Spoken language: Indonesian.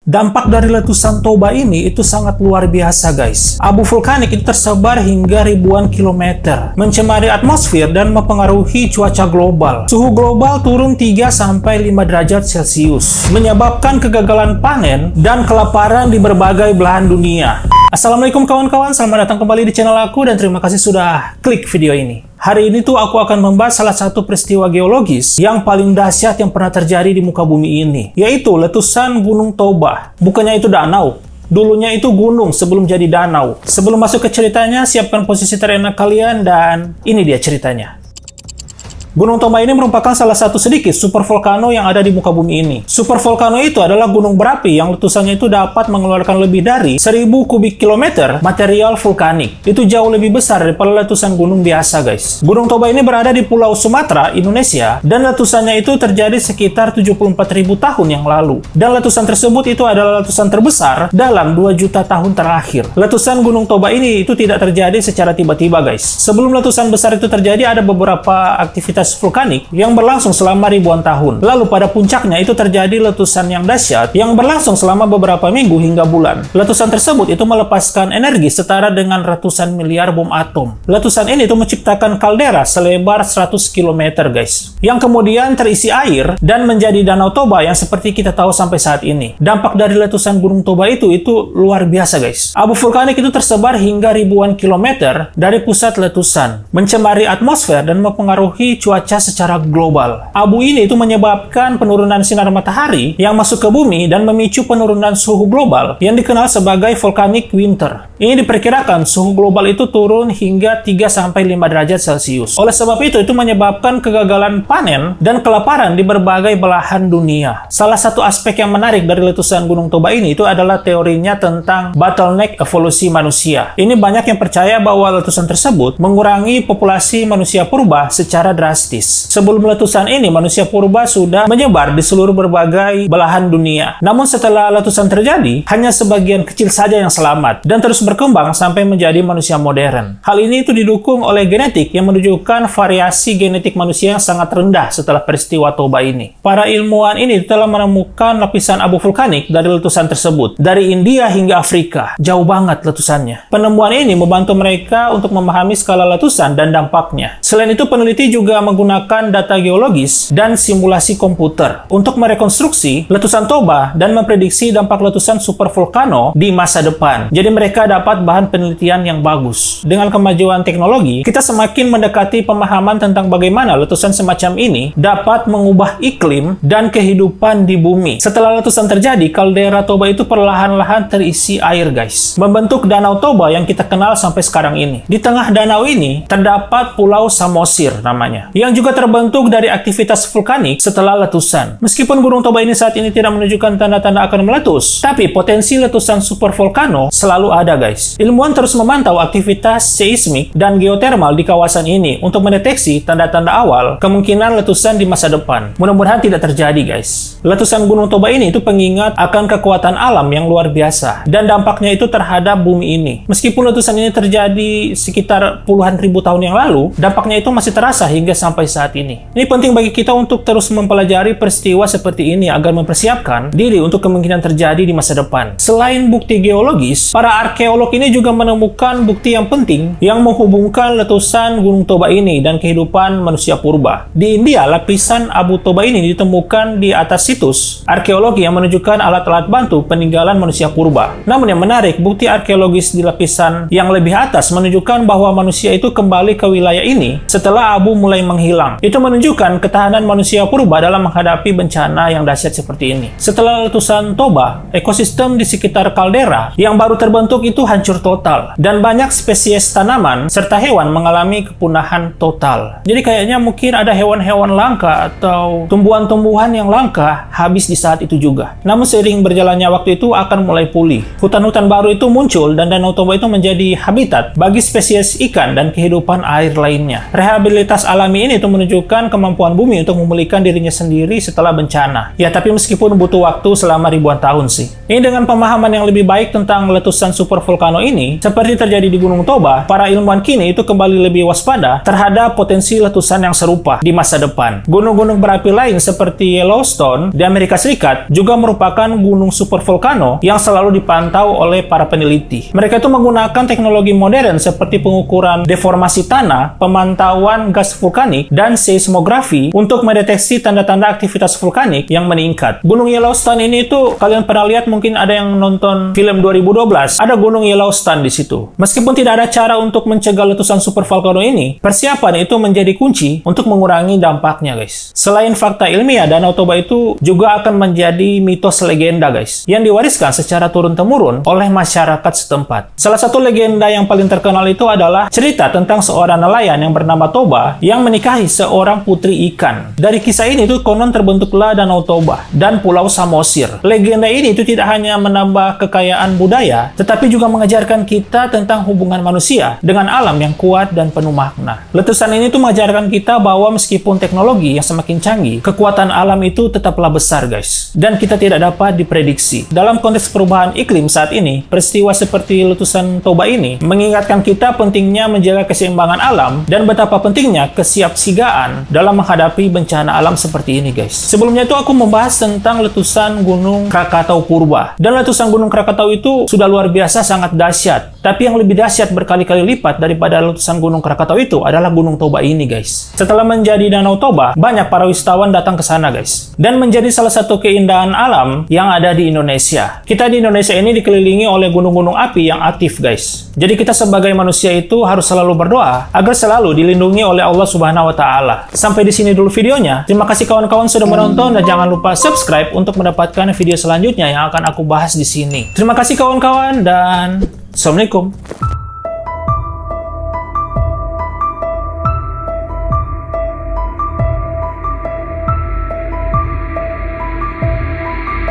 Dampak dari letusan Toba ini itu sangat luar biasa guys. Abu vulkanik itu tersebar hingga ribuan kilometer, mencemari atmosfer dan mempengaruhi cuaca global. Suhu global turun 3-5 derajat Celcius, menyebabkan kegagalan panen dan kelaparan di berbagai belahan dunia. Assalamualaikum kawan-kawan, selamat datang kembali di channel aku dan terima kasih sudah klik video ini. Hari ini tuh aku akan membahas salah satu peristiwa geologis yang paling dahsyat yang pernah terjadi di muka bumi ini, yaitu letusan Gunung Toba. Bukannya itu danau, dulunya itu gunung sebelum jadi danau. Sebelum masuk ke ceritanya, siapkan posisi terenak kalian dan ini dia ceritanya. Gunung Toba ini merupakan salah satu sedikit supervolcano yang ada di muka bumi ini. Supervolcano itu adalah gunung berapi yang letusannya itu dapat mengeluarkan lebih dari 1000 kubik kilometer material vulkanik. Itu jauh lebih besar daripada letusan gunung biasa, guys. Gunung Toba ini berada di Pulau Sumatera, Indonesia, dan letusannya itu terjadi sekitar 74.000 tahun yang lalu. Dan letusan tersebut itu adalah letusan terbesar dalam 2 juta tahun terakhir. Letusan Gunung Toba ini itu tidak terjadi secara tiba-tiba, guys. Sebelum letusan besar itu terjadi, ada beberapa aktivitas vulkanik yang berlangsung selama ribuan tahun. Lalu pada puncaknya itu terjadi letusan yang dahsyat yang berlangsung selama beberapa minggu hingga bulan. Letusan tersebut itu melepaskan energi setara dengan ratusan miliar bom atom. Letusan ini itu menciptakan kaldera selebar 100 km, guys, yang kemudian terisi air dan menjadi Danau Toba yang seperti kita tahu sampai saat ini. Dampak dari letusan Gunung Toba itu luar biasa, guys. Abu vulkanik itu tersebar hingga ribuan kilometer dari pusat letusan, mencemari atmosfer dan mempengaruhi cuaca secara global. Abu ini itu menyebabkan penurunan sinar matahari yang masuk ke bumi dan memicu penurunan suhu global yang dikenal sebagai volcanic winter. Ini diperkirakan suhu global itu turun hingga 3-5 derajat Celcius. Oleh sebab itu menyebabkan kegagalan panen dan kelaparan di berbagai belahan dunia. Salah satu aspek yang menarik dari letusan Gunung Toba ini itu adalah teorinya tentang bottleneck evolusi manusia. Ini banyak yang percaya bahwa letusan tersebut mengurangi populasi manusia purba secara drastis. Sebelum letusan ini, manusia purba sudah menyebar di seluruh berbagai belahan dunia. Namun setelah letusan terjadi, hanya sebagian kecil saja yang selamat dan terus berkembang sampai menjadi manusia modern. Hal ini itu didukung oleh genetik yang menunjukkan variasi genetik manusia yang sangat rendah setelah peristiwa Toba ini. Para ilmuwan ini telah menemukan lapisan abu vulkanik dari letusan tersebut, dari India hingga Afrika. Jauh banget letusannya. Penemuan ini membantu mereka untuk memahami skala letusan dan dampaknya. Selain itu, peneliti juga menggunakan data geologis dan simulasi komputer untuk merekonstruksi letusan Toba dan memprediksi dampak letusan supervolcano di masa depan. Jadi mereka dapat bahan penelitian yang bagus. Dengan kemajuan teknologi, kita semakin mendekati pemahaman tentang bagaimana letusan semacam ini dapat mengubah iklim dan kehidupan di bumi. Setelah letusan terjadi, kaldera Toba itu perlahan-lahan terisi air, guys, membentuk Danau Toba yang kita kenal sampai sekarang ini. Di tengah danau ini terdapat Pulau Samosir namanya, yang juga terbentuk dari aktivitas vulkanik setelah letusan. Meskipun Gunung Toba ini saat ini tidak menunjukkan tanda-tanda akan meletus, tapi potensi letusan supervolcano selalu ada, guys. Ilmuwan terus memantau aktivitas seismik dan geotermal di kawasan ini untuk mendeteksi tanda-tanda awal kemungkinan letusan di masa depan. Mudah-mudahan tidak terjadi, guys. Letusan Gunung Toba ini itu pengingat akan kekuatan alam yang luar biasa dan dampaknya itu terhadap bumi ini. Meskipun letusan ini terjadi sekitar puluhan ribu tahun yang lalu, dampaknya itu masih terasa hingga sampai saat ini. Ini penting bagi kita untuk terus mempelajari peristiwa seperti ini agar mempersiapkan diri untuk kemungkinan terjadi di masa depan. Selain bukti geologis, para arkeolog ini juga menemukan bukti yang penting yang menghubungkan letusan Gunung Toba ini dan kehidupan manusia purba. Di India, lapisan Abu Toba ini ditemukan di atas situs arkeologi yang menunjukkan alat-alat bantu peninggalan manusia purba. Namun yang menarik, bukti arkeologis di lapisan yang lebih atas menunjukkan bahwa manusia itu kembali ke wilayah ini setelah abu mulai menghilang. Itu menunjukkan ketahanan manusia purba dalam menghadapi bencana yang dahsyat seperti ini. Setelah letusan Toba, ekosistem di sekitar kaldera yang baru terbentuk itu hancur total dan banyak spesies tanaman serta hewan mengalami kepunahan total. Jadi kayaknya mungkin ada hewan-hewan langka atau tumbuhan-tumbuhan yang langka habis di saat itu juga. Namun seiring berjalannya waktu itu akan mulai pulih. Hutan-hutan baru itu muncul dan Danau Toba itu menjadi habitat bagi spesies ikan dan kehidupan air lainnya. Rehabilitas alami ini itu menunjukkan kemampuan bumi untuk memulihkan dirinya sendiri setelah bencana. Ya, tapi meskipun butuh waktu selama ribuan tahun sih. Ini dengan pemahaman yang lebih baik tentang letusan supervolcano ini, seperti terjadi di Gunung Toba, para ilmuwan kini itu kembali lebih waspada terhadap potensi letusan yang serupa di masa depan. Gunung-gunung berapi lain seperti Yellowstone di Amerika Serikat juga merupakan gunung supervolcano yang selalu dipantau oleh para peneliti. Mereka itu menggunakan teknologi modern seperti pengukuran deformasi tanah, pemantauan gas vulkanik, dan seismografi untuk mendeteksi tanda-tanda aktivitas vulkanik yang meningkat. Gunung Yellowstone ini itu kalian pernah lihat, mungkin ada yang nonton film 2012, ada Gunung Yellowstone di situ. Meskipun tidak ada cara untuk mencegah letusan supervolcano ini, persiapan itu menjadi kunci untuk mengurangi dampaknya, guys. Selain fakta ilmiah, Danau Toba itu juga akan menjadi mitos legenda, guys, yang diwariskan secara turun-temurun oleh masyarakat setempat. Salah satu legenda yang paling terkenal itu adalah cerita tentang seorang nelayan yang bernama Toba yang menikahi seorang putri ikan. Dari kisah ini itu konon terbentuklah Danau Toba dan Pulau Samosir. Legenda ini itu tidak hanya menambah kekayaan budaya, tetapi juga mengajarkan kita tentang hubungan manusia dengan alam yang kuat dan penuh makna. Letusan ini tuh mengajarkan kita bahwa meskipun teknologi yang semakin canggih, kekuatan alam itu tetaplah besar, guys, dan kita tidak dapat diprediksi. Dalam konteks perubahan iklim saat ini, peristiwa seperti letusan Toba ini mengingatkan kita pentingnya menjaga keseimbangan alam dan betapa pentingnya kesiapsiagaan dalam menghadapi bencana alam seperti ini, guys. Sebelumnya itu aku membahas tentang letusan Gunung Krakatau purba. Dan letusan Gunung Krakatau itu sudah luar biasa, sangat dahsyat. Tapi yang lebih dahsyat berkali-kali lipat daripada letusan Gunung Krakatau itu adalah Gunung Toba ini, guys. Setelah menjadi Danau Toba, banyak para wisatawan datang ke sana, guys. Dan menjadi salah satu keindahan alam yang ada di Indonesia. Kita di Indonesia ini dikelilingi oleh gunung-gunung api yang aktif, guys. Jadi kita sebagai manusia itu harus selalu berdoa agar selalu dilindungi oleh Allah Subhanahu wa Ta'ala. Sampai di sini dulu videonya. Terima kasih kawan-kawan sudah menonton dan jangan lupa subscribe untuk mendapatkan video selanjutnya yang akan aku bahas di sini. Terima kasih kawan-kawan dan Assalamualaikum.